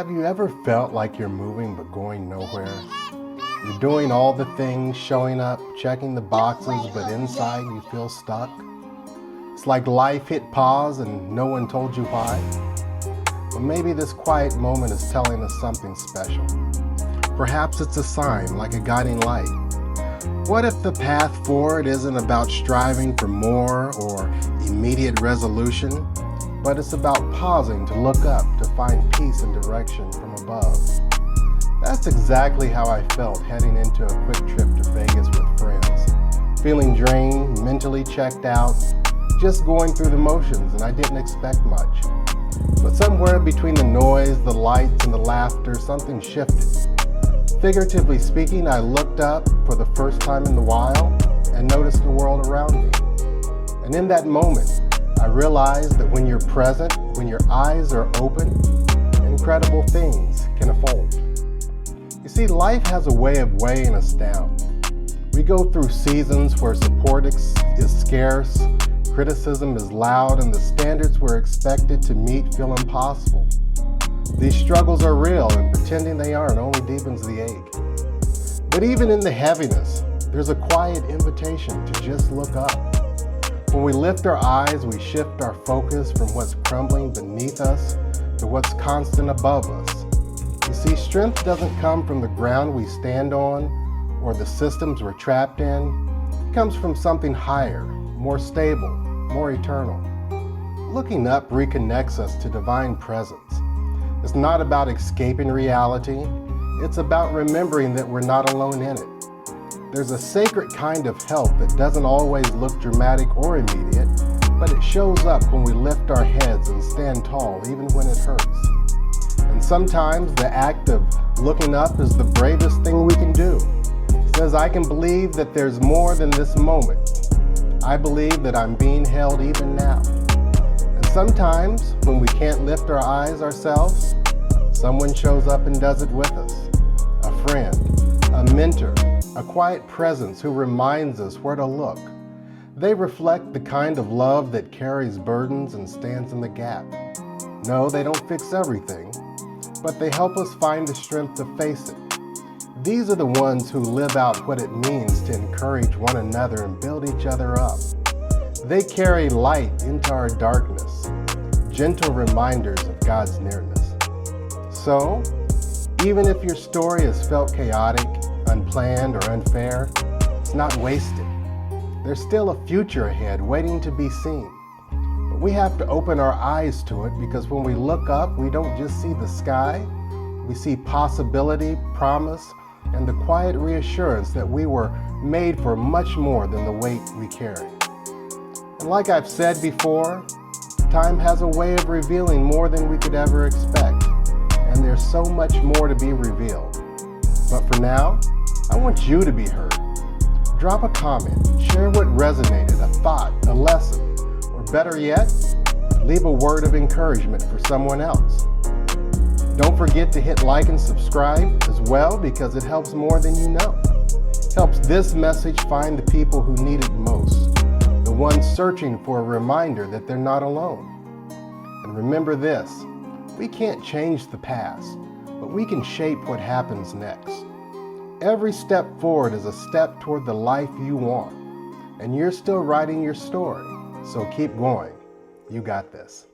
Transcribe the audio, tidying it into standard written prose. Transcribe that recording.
Have you ever felt like you're moving but going nowhere? You're doing all the things, showing up, checking the boxes, but inside you feel stuck? It's like life hit pause and no one told you why. But maybe this quiet moment is telling us something special. Perhaps it's a sign, like a guiding light. What if the path forward isn't about striving for more or immediate resolution, but it's about pausing to look up, to find peace and direction from above? That's exactly how I felt heading into a quick trip to Vegas with friends. Feeling drained, mentally checked out, just going through the motions, and I didn't expect much. But somewhere between the noise, the lights, and the laughter, something shifted. Figuratively speaking, I looked up for the first time in a while and noticed the world around me. And in that moment, I realized that when you're present, when your eyes are open, incredible things can unfold. You see, life has a way of weighing us down. We go through seasons where support is scarce, criticism is loud, and the standards we're expected to meet feel impossible. These struggles are real, and pretending they aren't only deepens the ache. But even in the heaviness, there's a quiet invitation to just look up. When we lift our eyes, we shift our focus from what's crumbling beneath us to what's constant above us. You see, strength doesn't come from the ground we stand on or the systems we're trapped in. It comes from something higher, more stable, more eternal. Looking up reconnects us to divine presence. It's not about escaping reality. It's about remembering that we're not alone in it. There's a sacred kind of help that doesn't always look dramatic or immediate, but it shows up when we lift our heads and stand tall, even when it hurts. And sometimes the act of looking up is the bravest thing we can do. It says, I can believe that there's more than this moment. I believe that I'm being held even now. And sometimes, when we can't lift our eyes ourselves, someone shows up and does it with us. A friend, a mentor, a quiet presence who reminds us where to look. They reflect the kind of love that carries burdens and stands in the gap. No, they don't fix everything, but they help us find the strength to face it. These are the ones who live out what it means to encourage one another and build each other up. They carry light into our darkness, gentle reminders of God's nearness. So, even if your story has felt chaotic, unplanned, or unfair, it's not wasted. There's still a future ahead waiting to be seen. But we have to open our eyes to it, because when we look up, we don't just see the sky, we see possibility, promise, and the quiet reassurance that we were made for much more than the weight we carry. And like I've said before, time has a way of revealing more than we could ever expect. And there's so much more to be revealed. But for now, I want you to be heard. Drop a comment, share what resonated, a thought, a lesson, or better yet, leave a word of encouragement for someone else. Don't forget to hit like and subscribe as well, because it helps more than you know. It helps this message find the people who need it most, the ones searching for a reminder that they're not alone. And remember this, we can't change the past, but we can shape what happens next. Every step forward is a step toward the life you want, and you're still writing your story, so keep going. You got this.